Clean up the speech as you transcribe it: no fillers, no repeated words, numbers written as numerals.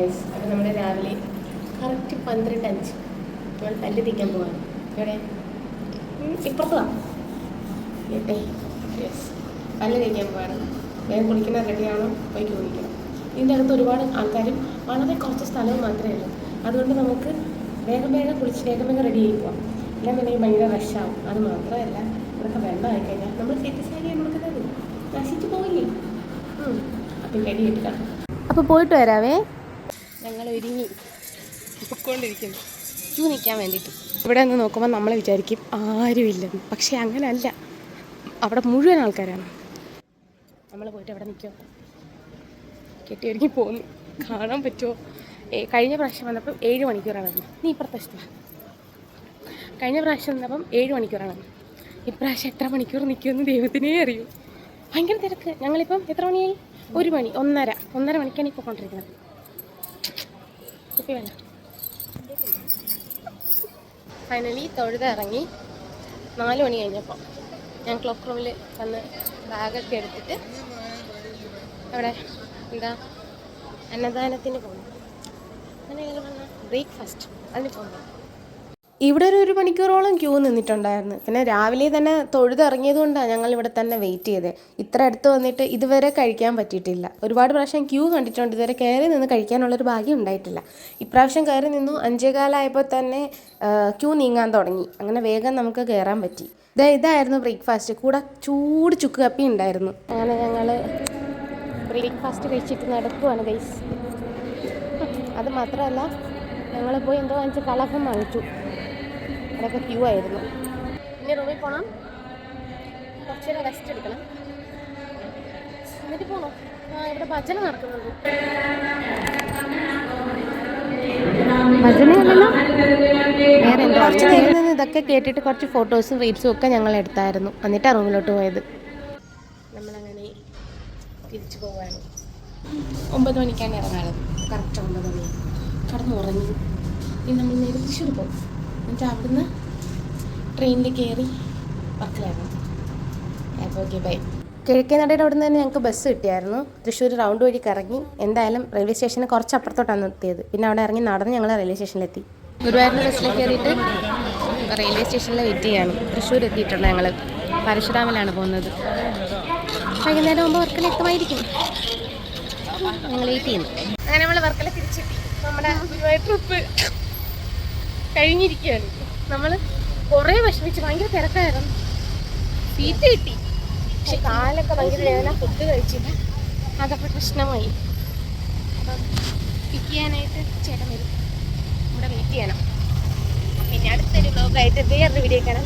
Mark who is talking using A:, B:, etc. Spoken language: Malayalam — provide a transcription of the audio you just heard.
A: ഗൈസ്. അപ്പോൾ നമ്മൾ രാവിലെ കറക്റ്റ് 12:05 നമ്മൾ പല്ല് തേക്കാൻ പോവാണ്. ഇവിടെ ഇപ്പുറത്താണ് യെസ്, പല്ല് തേക്കാൻ പോവാണ്. വേഗം കുളിക്കുന്ന റെഡിയാണോ പോയി കുളിക്കണം. ഇതിൻ്റെ അകത്ത് ഒരുപാട് ആൾക്കാരും വളരെ കുറച്ച് സ്ഥലവും മാത്രമേ ഉള്ളൂ. അതുകൊണ്ട് നമുക്ക് വേഗം വേഗം കുളിച്ച് വേഗം വേഗം റെഡി ആയി പോവാം. ഇല്ലെന്നുണ്ടെങ്കിൽ ഭയങ്കര റഷാവും. അത് മാത്രമല്ല ഇവിടെയൊക്കെ വെള്ളം ആയിക്കഴിഞ്ഞാൽ നമ്മൾ സെറ്റ് സാരിയാണ് കൊടുക്കുന്നത്, നശിച്ച് പോയില്ലേ. അപ്പം റെഡി ആയിട്ട് അപ്പോൾ പോയിട്ട് വരാവേ. ഞങ്ങൾ ഒരുങ്ങി പൊയ്ക്കൊണ്ടിരിക്കുന്നു ക്യൂ നിൽക്കാൻ വേണ്ടിയിട്ട്. ഇവിടെ നിന്ന് നോക്കുമ്പോൾ നമ്മൾ വിചാരിക്കും ആരുമില്ലെന്ന്, പക്ഷേ അങ്ങനെയല്ല, അവിടെ മുഴുവൻ ആൾക്കാരാണ്. നമ്മൾ പോയിട്ട് അവിടെ നിൽക്കുമോ, കെട്ടിയൊരുങ്ങി പോകുന്നു. കാണാൻ പറ്റുമോ? കഴിഞ്ഞ പ്രാവശ്യം വന്നപ്പം 7 മണിക്കൂറാണ്. നീ ഇപ്പുറത്തെ കഴിഞ്ഞ പ്രാവശ്യം വന്നപ്പം 7 മണിക്കൂറാണ്. ഇപ്രാവശ്യം എത്ര മണിക്കൂർ നിൽക്കുമെന്ന് ദൈവത്തിനേ അറിയൂ. ഭയങ്കര തിരക്ക്. ഞങ്ങളിപ്പം എത്ര മണിയായി? 1 മണി, 1:30 മണിക്കാണ് ഇപ്പോൾ കൊണ്ടിരിക്കുന്നത്. കുപ്പി വേണ്ട. ഫൈനലി തൊഴുത് ഇറങ്ങി 4 മണി കഴിഞ്ഞപ്പോൾ ഞാൻ ക്ലോക്ക് റൂമിൽ വന്ന് ബാഗൊക്കെ എടുത്തിട്ട് അവിടെ എന്താ അന്നദാനത്തിന് പോകുന്നു. അങ്ങനെ ഞങ്ങൾ വന്ന ബ്രേക്ക്ഫാസ്റ്റ് അതിന് പോകുന്നു. ഇവിടെ ഒരു 1 മണിക്കൂറോളം ക്യൂ നിന്നിട്ടുണ്ടായിരുന്നു. പിന്നെ രാവിലെ തന്നെ തൊഴുതിറങ്ങിയത് കൊണ്ടാണ് ഞങ്ങൾ ഇവിടെ തന്നെ വെയിറ്റ് ചെയ്തത്. ഇത്ര അടുത്ത് വന്നിട്ട് ഇതുവരെ കഴിക്കാൻ പറ്റിയിട്ടില്ല. ഒരുപാട് പ്രാവശ്യം ക്യൂ കണ്ടിട്ടുണ്ട്, ഇതുവരെ കയറി നിന്ന് കഴിക്കാനുള്ളൊരു ഭാഗ്യം ഉണ്ടായിട്ടില്ല. ഇപ്രാവശ്യം കയറി നിന്നു. 5:15 തന്നെ ക്യൂ നീങ്ങാൻ തുടങ്ങി. അങ്ങനെ വേഗം നമുക്ക് കയറാൻ പറ്റി. ഇതായിരുന്നു ബ്രേക്ക്ഫാസ്റ്റ്. കൂടെ ചൂട് ചുക്ക് കപ്പി ഉണ്ടായിരുന്നു. അങ്ങനെ ഞങ്ങൾ ബ്രേക്ക്ഫാസ്റ്റ് കഴിച്ചിട്ട് നടക്കുവാണ് ഗൈസ്. അത് മാത്രമല്ല ഞങ്ങൾ പോയി എന്തോ വാങ്ങിച്ച് കളഭം വാങ്ങിച്ചു. അതൊക്കെ ക്യൂ ആയിരുന്നു. ഇനി റൂമിൽ പോകണം, കുറച്ചേരം റെസ്റ്റ് എടുക്കണം, എന്നിട്ട് പോകണം. ഇവിടെ ഭജന നടക്കുന്നുണ്ട്. കുറച്ച് നേരം നിന്ന് ഇതൊക്കെ കേട്ടിട്ട് കുറച്ച് ഫോട്ടോസും റീൽസും ഒക്കെ ഞങ്ങൾ എടുത്തായിരുന്നു. എന്നിട്ടാണ് റൂമിലോട്ട് പോയത്. നമ്മളങ്ങനെ തിരിച്ചു പോവാണ്. 9 മണിക്കാണ് ഇറങ്ങാറുള്ളത്. കറക്റ്റ് 9 മണി. കടന്ന് ഉറങ്ങി. ഇനി നമ്മൾ നേരെ തൃശ്ശൂർ പോകും. എന്നിട്ട് അവിടുന്ന് ട്രെയിനിൽ കയറി വർക്കലായിരുന്നു. അപ്പോൾ ഓക്കെ ബൈ. കിഴക്കേനടയുടെ അവിടെ നിന്ന് തന്നെ ഞങ്ങൾക്ക് ബസ് കിട്ടിയായിരുന്നു. തൃശ്ശൂർ റൗണ്ട് വഴി കറങ്ങി എന്തായാലും റെയിൽവേ സ്റ്റേഷന് കുറച്ച് അപ്പുറത്തോട്ടാണ് എത്തിയത്. പിന്നെ അവിടെ ഇറങ്ങി നടന്ന് ഞങ്ങൾ റെയിൽവേ സ്റ്റേഷനിലെത്തി. ഗുരുവായൂരിൻ്റെ ബസ്സിൽ കയറിയിട്ട് റെയിൽവേ സ്റ്റേഷനിൽ വെയിറ്റ് ചെയ്യാണ്. തൃശ്ശൂർ എത്തിയിട്ടുണ്ട്. ഞങ്ങൾ പരശുരാമിലാണ് പോകുന്നത്. വൈകുന്നേരം ആകുമ്പോൾ വർക്കല എത്തുമായിരിക്കും. ഞങ്ങൾ വെയിറ്റ് ചെയ്യുന്നു. അങ്ങനെ നമ്മൾ വർക്കല തിരിച്ചെത്തി. നമ്മുടെ ഗുരുവായൂർ ട്രിപ്പ് കഴിഞ്ഞിരിക്കുകയാണ്. നമ്മൾ കുറേ വിഷമിച്ച്, ഭയങ്കര തിരക്കായിരുന്നു. സീറ്റ് കിട്ടി, പക്ഷെ കാലൊക്കെ ഭയങ്കര വേദന. ഫുഡ് കഴിച്ചില്ല, അതൊക്കെ പ്രശ്നമായി. അപ്പം പിക്ക് ചെയ്യാനായിട്ട് ചേട്ടൻ വരും. ഇവിടെ വെയിറ്റ് ചെയ്യണം. പിന്നെ അടുത്തൊരു വ്ലോഗായിട്ട് വേറൊരു വീഡിയോ കാണാം.